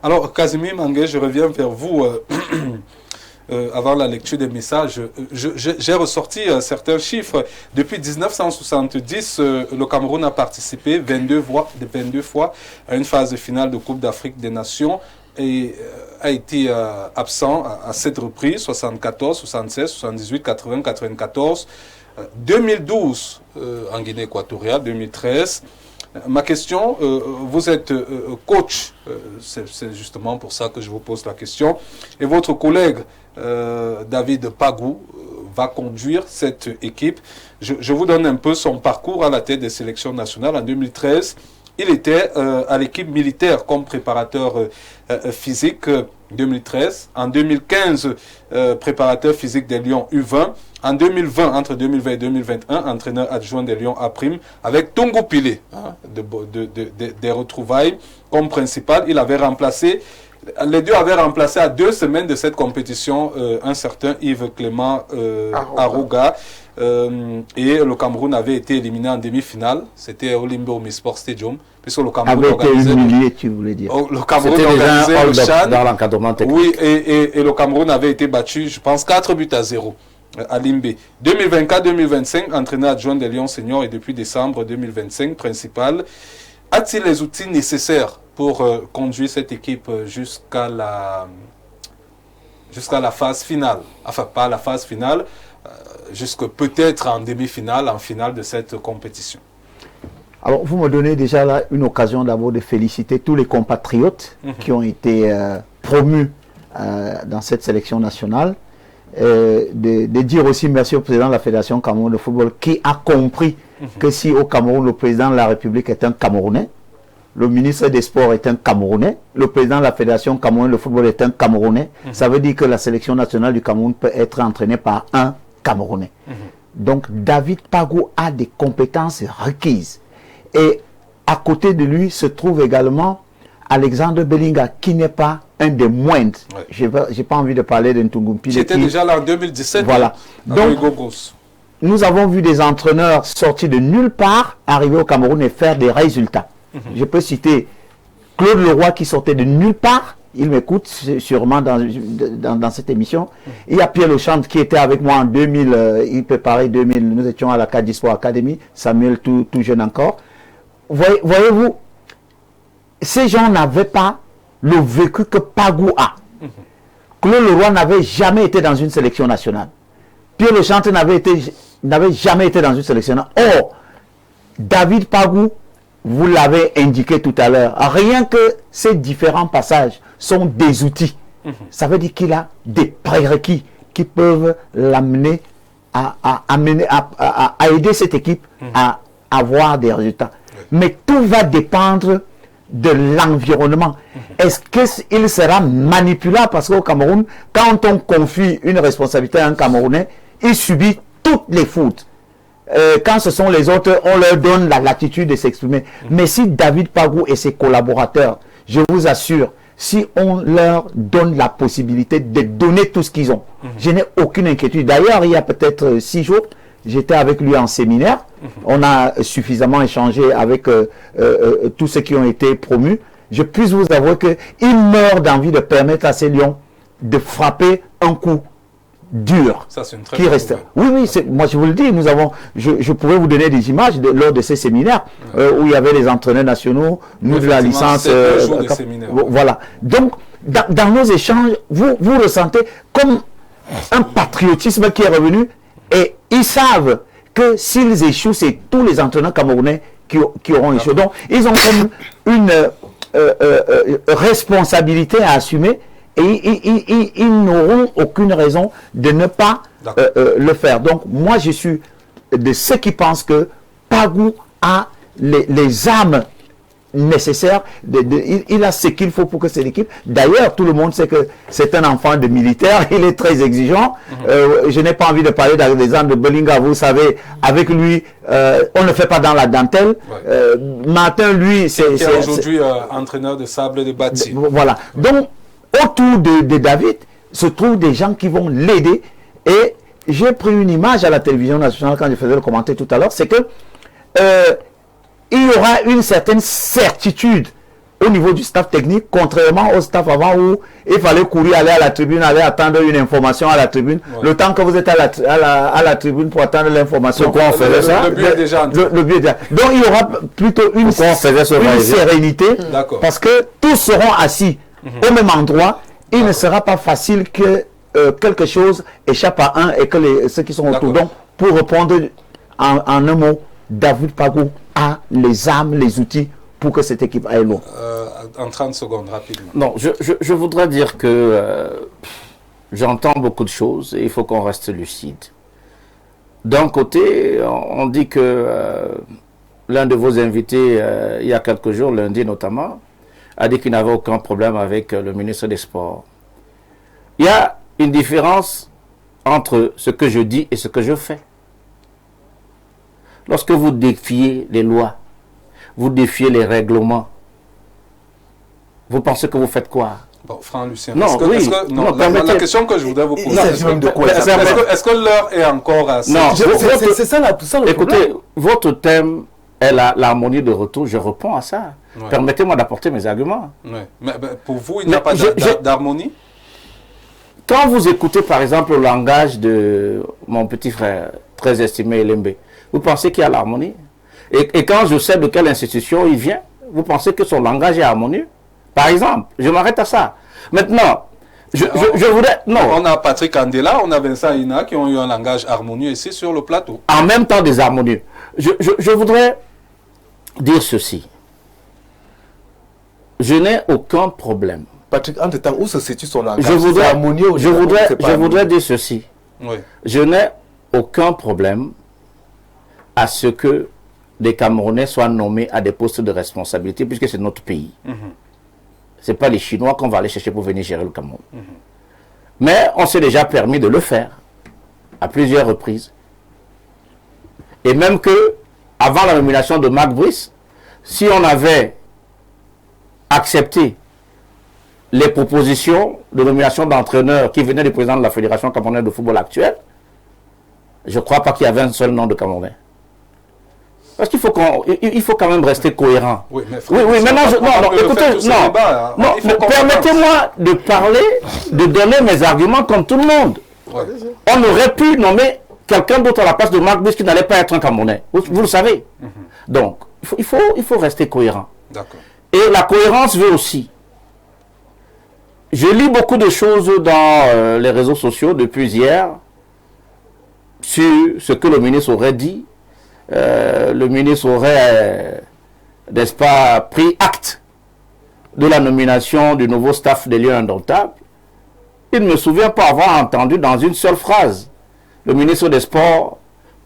Alors, Casimir Mangué, je reviens vers vous. Avant la lecture des messages, j'ai ressorti certains chiffres. Depuis 1970, le Cameroun a participé 22 fois à une phase finale de Coupe d'Afrique des Nations et a été absent à 7 reprises, 74, 76, 78, 80, 94, 2012 en Guinée équatoriale, 2013. Ma question, vous êtes coach, c'est justement pour ça que je vous pose la question, et votre collègue David Pagou va conduire cette équipe. Je vous donne un peu son parcours à la tête des sélections nationales. En 2013, il était à l'équipe militaire comme préparateur physique 2013. En 2015, préparateur physique des Lions U20. En 2020, entre 2020 et 2021, entraîneur adjoint des Lions A', avec Tongo Pilé, des retrouvailles comme principal. Il avait remplacé, les deux avaient remplacé à 2 semaines de cette compétition un certain Yves Clément Arouga. Et le Cameroun avait été éliminé en demi-finale. C'était au Limbo Omnisport Stadium. Puisque le Cameroun organisait humilié, tu voulais dire. Le Cameroun organisait le CHAN. Dans l'encadrement technique. Oui, et le Cameroun avait été battu, je pense, 4-0 à Limbé. 2024-2025, entraîneur adjoint des Lions seniors et depuis décembre 2025, principal. A-t-il les outils nécessaires pour conduire cette équipe jusqu'à la phase finale? Enfin, pas la phase finale, jusque peut-être en demi-finale, en finale de cette compétition. Alors, vous me donnez déjà là une occasion d'abord de féliciter tous les compatriotes qui ont été promus dans cette sélection nationale. De dire aussi merci au président de la Fédération Cameroun de football qui a compris que si au Cameroun, le président de la République est un Camerounais, le ministre des Sports est un Camerounais, le président de la Fédération Cameroun de football est un Camerounais, ça veut dire que la sélection nationale du Cameroun peut être entraînée par un Camerounais. Donc David Pagou a des compétences requises. Et à côté de lui se trouve également Alexandre Bellinga, qui n'est pas un des moindres. Ouais. Je n'ai pas envie de parler de Ntungumpi. J'étais déjà là en 2017. Voilà. Donc, nous avons vu des entraîneurs sortis de nulle part arriver au Cameroun et faire des résultats. Je peux citer Claude Leroy qui sortait de nulle part. Il m'écoute sûrement dans cette émission. Il y a Pierre Lechante qui était avec moi en 2000. Il peut parler 2000. Nous étions à la Caddy Sport Academy. Samuel, tout jeune encore. Voyez-vous, ces gens n'avaient pas le vécu que Pagou a. Claude Leroy n'avait jamais été dans une sélection nationale. Pierre Lechante n'avait jamais été dans une sélection nationale. Or, David Pagou, vous l'avez indiqué tout à l'heure, rien que ces différents passages sont des outils. Ça veut dire qu'il a des prérequis qui peuvent l'amener à aider cette équipe à avoir des résultats. Mais tout va dépendre de l'environnement. Est-ce qu'il sera manipulable? Parce qu'au Cameroun, quand on confie une responsabilité à un Camerounais, il subit toutes les fautes. Quand ce sont les autres, on leur donne la latitude de s'exprimer. Mais si David Pagou et ses collaborateurs, je vous assure, si on leur donne la possibilité de donner tout ce qu'ils ont, je n'ai aucune inquiétude. D'ailleurs, il y a peut-être 6 jours, j'étais avec lui en séminaire. On a suffisamment échangé avec tous ceux qui ont été promus. Je puisse vous avouer qu'il meurt d'envie de permettre à ces lions de frapper un coup dur. Ça, c'est une très qui reste. Oui, moi je vous le dis, je pourrais vous donner des images lors de ces séminaires où il y avait les entraîneurs nationaux, nous de la licence. Voilà. Donc, dans nos échanges, vous ressentez comme un patriotisme qui est revenu et ils savent que s'ils échouent, c'est tous les entraîneurs camerounais qui auront échoué. Donc, ils ont comme une responsabilité à assumer et ils n'auront aucune raison de ne pas le faire. Donc, moi, je suis de ceux qui pensent que Pagou a les armes nécessaires. Il a ce qu'il faut pour que cette équipe... D'ailleurs, tout le monde sait que c'est un enfant de militaire. Il est très exigeant. Je n'ai pas envie de parler d'Alexandre de Bellinga. Vous savez, avec lui, on ne fait pas dans la dentelle. Martin, lui, c'est aujourd'hui entraîneur de sable de bâti. Voilà. Donc, autour de David se trouvent des gens qui vont l'aider. Et j'ai pris une image à la télévision nationale quand je faisais le commentaire tout à l'heure. C'est que il y aura une certaine certitude au niveau du staff technique, contrairement au staff avant où il fallait courir, aller à la tribune, aller attendre une information à la tribune. Ouais. Le temps que vous êtes à la tribune pour attendre l'information. Pourquoi on faisait ça? Le but est déjà le but est déjà. Donc il y aura plutôt une sérénité, parce que tous seront assis au même endroit. Il ne sera pas facile que quelque chose échappe à un et que ceux qui sont autour. Donc, pour répondre en un mot, David Pagou a les armes, les outils pour que cette équipe aille loin. En 30 secondes, rapidement. Non, je voudrais dire que j'entends beaucoup de choses et il faut qu'on reste lucide. D'un côté, on dit que l'un de vos invités, il y a quelques jours, lundi notamment, a dit qu'il n'avait aucun problème avec le ministre des Sports. Il y a une différence entre ce que je dis et ce que je fais. Lorsque vous défiez les lois, vous défiez les règlements, vous pensez que vous faites quoi? Bon, Franck Lucien, non, la question que je voudrais vous poser, est-ce que l'heure est encore à ça? Non, c'est ça le écoutez, problème. Votre thème est l'harmonie de retour, je réponds à ça. Ouais. Permettez-moi d'apporter mes arguments. Ouais. Mais pour vous, il n'y a pas d'harmonie? Quand vous écoutez par exemple le langage de mon petit frère, très estimé Elembe, vous pensez qu'il y a l'harmonie? Et quand je sais de quelle institution il vient, vous pensez que son langage est harmonieux? Par exemple, je m'arrête à ça. Maintenant, je voudrais... Non. On a Patrick Andela, on a Vincent Ina qui ont eu un langage harmonieux ici sur le plateau. En même temps désharmonieux. Je voudrais dire ceci. Je n'ai aucun problème. Patrick, entre-temps, où se situe son langage? Je voudrais dire ceci. Oui. Je n'ai aucun problème à ce que des Camerounais soient nommés à des postes de responsabilité, puisque c'est notre pays. Ce n'est pas les Chinois qu'on va aller chercher pour venir gérer le Cameroun. Mais on s'est déjà permis de le faire à plusieurs reprises. Et même que, avant la nomination de Marc Brice, si on avait accepté les propositions de nomination d'entraîneurs qui venaient du président de la Fédération camerounaise de football actuelle, je ne crois pas qu'il y avait un seul nom de Camerounais. Parce qu'il faut quand même rester cohérent. Oui, maintenant, écoutez, permettez-moi de parler, de donner mes arguments comme tout le monde. Ouais. On aurait pu nommer quelqu'un d'autre à la place de Marc Brice qui n'allait pas être un Camerounais. Vous le savez. Donc, il faut rester cohérent. Et la cohérence veut aussi. Je lis beaucoup de choses dans les réseaux sociaux depuis hier sur ce que le ministre aurait dit. Le ministre aurait, n'est-ce pas, pris acte de la nomination du nouveau staff des Lions Indomptables. Il ne me souvient pas avoir entendu dans une seule phrase le ministre des Sports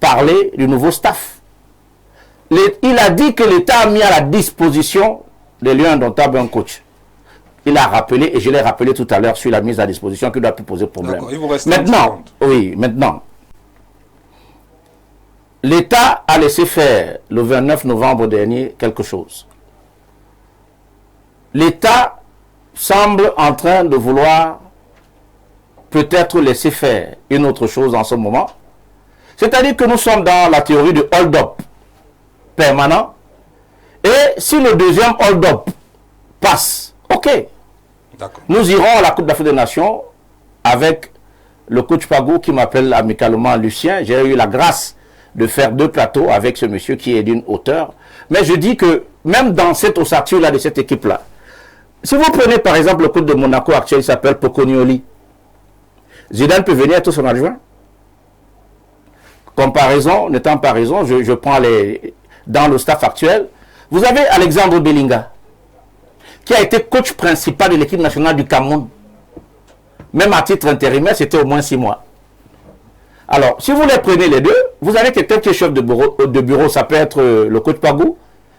parler du nouveau staff. Il a dit que l'État a mis à la disposition des Lions Indomptables un coach. Il a rappelé, et je l'ai rappelé tout à l'heure sur la mise à disposition qui doit plus poser problème. Maintenant, l'État a laissé faire le 29 novembre dernier quelque chose. L'État semble en train de vouloir peut-être laisser faire une autre chose en ce moment. C'est-à-dire que nous sommes dans la théorie du hold-up permanent. Et si le deuxième hold-up passe, ok. Nous irons à la Coupe d'Afrique des Nations avec le coach Pagou qui m'appelle amicalement Lucien. J'ai eu la grâce de faire 2 plateaux avec ce monsieur qui est d'une hauteur. Mais je dis que même dans cette ossature-là de cette équipe-là, si vous prenez par exemple le coach de Monaco actuel, il s'appelle Poconioli. Zidane peut venir être son adjoint. Comparaison, n'étant pas raison, je prends dans le staff actuel. Vous avez Alexandre Belinga, qui a été coach principal de l'équipe nationale du Cameroun. Même à titre intérimaire, c'était au moins 6 mois. Alors, si vous les prenez les deux, vous avez quelqu'un qui est chef de bureau, ça peut être le coach Pagou,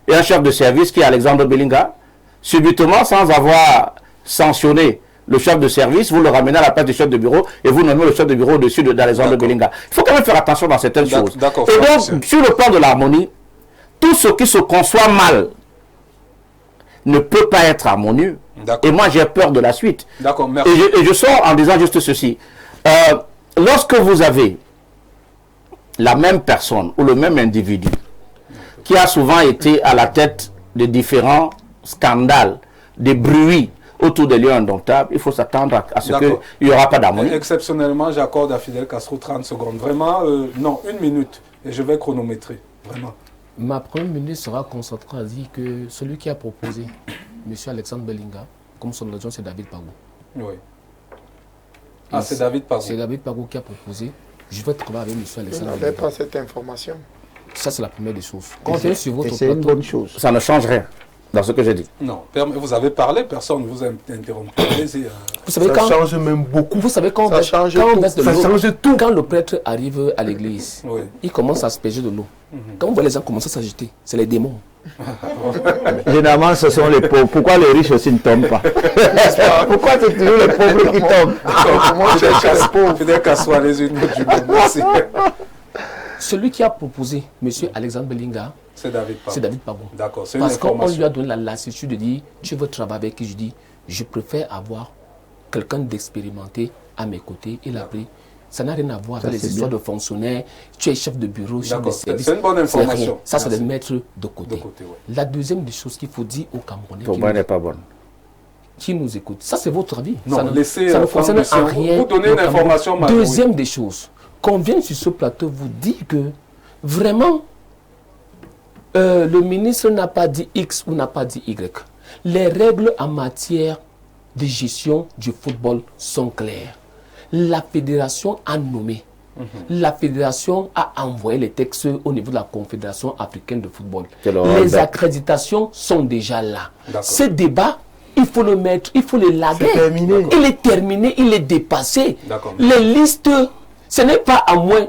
et un chef de service qui est Alexandre Belinga. Subitement, sans avoir sanctionné le chef de service, vous le ramenez à la place du chef de bureau et vous nommez le chef de bureau au-dessus d'Alexandre Belinga. Il faut quand même faire attention dans certaines choses. Et donc, sur le plan de l'harmonie, tout ce qui se conçoit mal ne peut pas être harmonieux. Et moi, j'ai peur de la suite. Et je sors en disant juste ceci. Lorsque vous avez la même personne ou le même individu qui a souvent été à la tête de différents scandales des bruits autour des lieux indomptables, il faut s'attendre à ce qu'il n'y aura pas d'harmonie. Exceptionnellement, j'accorde à Fidel Castro 30 secondes. Vraiment, non, 1 minute. Et je vais chronométrer. Vraiment. Ma première ministre sera concentrée à dire que celui qui a proposé, M. Alexandre Belinga, comme son adjoint, c'est David Pagou. Oui. Ah, c'est David Pagou. C'est David Pagou qui a proposé. Je vais travailler avec M. Alexandre Belinga. Je n'avais pas cette information. Ça, c'est la première des choses. Quand on vient sur votre c'est une plateau, bonne chose. Ça ne change rien dans ce que j'ai dit. Non, vous avez parlé, personne ne vous a interrompu. Allez-y. vous savez Ça quand, change même beaucoup. vous savez quand, Ça change quand on tout. baisse de Ça l'eau, change tout. quand le prêtre arrive à l'église, Oui. il commence à asperger de l'eau. Quand vous voyez les gens commencer à s'agiter, c'est les démons. Généralement, ce sont les pauvres. Pourquoi les riches aussi ne tombent pas? Pourquoi c'est toujours les pauvres qui tombent? Fidel Castro, allez-y, du monde. Merci. Celui qui a proposé, M. Alexandre Belinga, C'est David Pagou. c'est David Pagou. D'accord, c'est une Parce qu'on information. lui a donné la lassitude de dire, tu veux travailler avec qui? Je dis, je préfère avoir quelqu'un d'expérimenté à mes côtés. Il a pris. Ça n'a rien à voir avec les histoires de fonctionnaires. Tu es chef de bureau, chef de D'accord, service. c'est une bonne C'est rien. information. Ça, c'est de Merci. mettre de côté. De côté, ouais. La deuxième des choses qu'il faut dire aux Camerounais Pour moi, elle n'est pas bonne. qui nous écoutent, ça c'est votre avis. Non, ça ne, laissez, ça ne Franck concerne Lucien, en rien. vous donnez le une Cameroun. information majeure, Deuxième des choses, qu'on vienne sur ce plateau vous dire que vraiment le ministre n'a pas dit X ou n'a pas dit Y. Les règles en matière de gestion du football sont claires. La fédération a nommé. La fédération a envoyé les textes au niveau de la Confédération africaine de football. Les accréditations sont déjà là. Ce débat, il faut le mettre, il faut le laguer. C'est terminé. Il est terminé, il est dépassé. D'accord. Les listes, ce n'est pas à moins.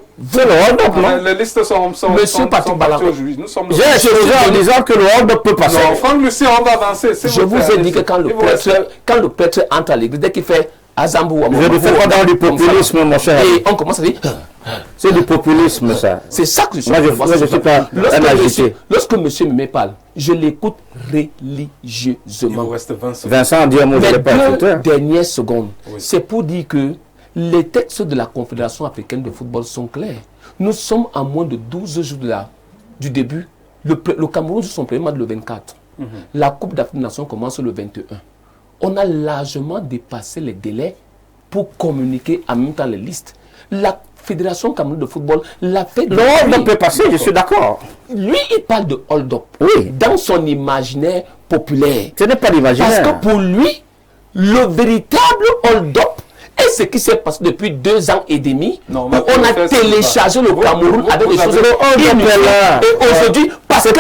Les listes sont Monsieur Patrick Balago. aujourd'hui. Nous sommes le- J'ai échangé en disant que le hold-up peut passer. Non, Franck Lucien, on va avancer. s'il Je vous vous plaît, ai dit que allez-y. quand le prêtre entre à l'église, dès qu'il fait Azambou, Je ne fais pas dans du populisme, mon cher. et on commence à dire, C'est du populisme, ça. c'est ça que je suis Moi, en train de je suis pas un agité. Lorsque monsieur me parle, je l'écoute Il religieusement. vous reste 20 secondes. Vincent dit un mot, je Les l'ai pas écouté. deux dernières secondes, Oui. c'est pour dire que les textes de la Confédération africaine de football sont clairs. Nous sommes à moins de 12 jours du début. Le Cameroun joue son premier match le 24. La Coupe d'Afrique des Nations commence le 21. On a largement dépassé les délais pour communiquer en même temps les listes. La Fédération camerounaise de football l'a fait. Le hold-up peut passer, je suis d'accord. Lui, il parle de hold-up. Oui. Dans son imaginaire populaire. Ce n'est pas Parce l'imaginaire. que pour lui, le véritable hold-up est ce qui s'est passé depuis 2 ans et demi. Non, où mais on a vous faites téléchargé le Cameroun avec des avez choses le hold-up inutiles. là. Et aujourd'hui, parce que c'est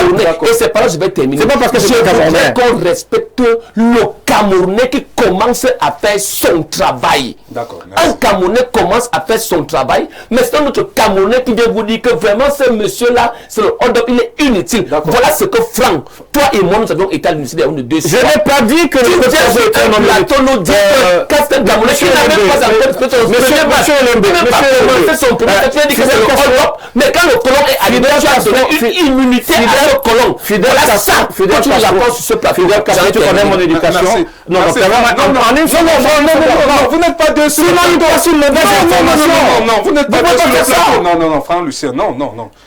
Camerounais, d'accord. et c'est pas là que je vais terminer. C'est pas parce que je c'est Camerounais. voudrais qu'on respecte le Camerounais qui commence à faire son travail. D'accord, merci. Un Camerounais commence à faire son travail, mais c'est un autre Camerounais qui vient vous dire que vraiment ce monsieur-là, c'est le hold-up, il est inutile. Voilà ce que Franck, toi et moi, nous avions été à l'université de 2 Je n'ai pas dit que tu le viens sur un plateau nous dire que c'est un Camerounais qui n'a même pas encore fait son premier match. Tu as dit que c'est le hold-up, mais quand le colon est arrivé, tu as donné une immunité à ce colon. Voilà ça, tu nous apportes sur ce plateau. Fidel Castro, tu connais mon éducation. Merci. Non, Merci. non, Non, vous n'êtes pas dessus. Non, vous n'êtes pas dessus. Non, Franck Lucien, non.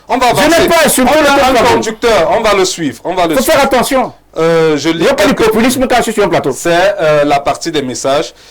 On va avancer. Je n'ai pas insulté On le a un plateau. conducteur, on va le suivre. Il faut faire attention. Je Il lis n'y a pas du quelques- populisme quand je suis sur un plateau. C'est la partie des messages.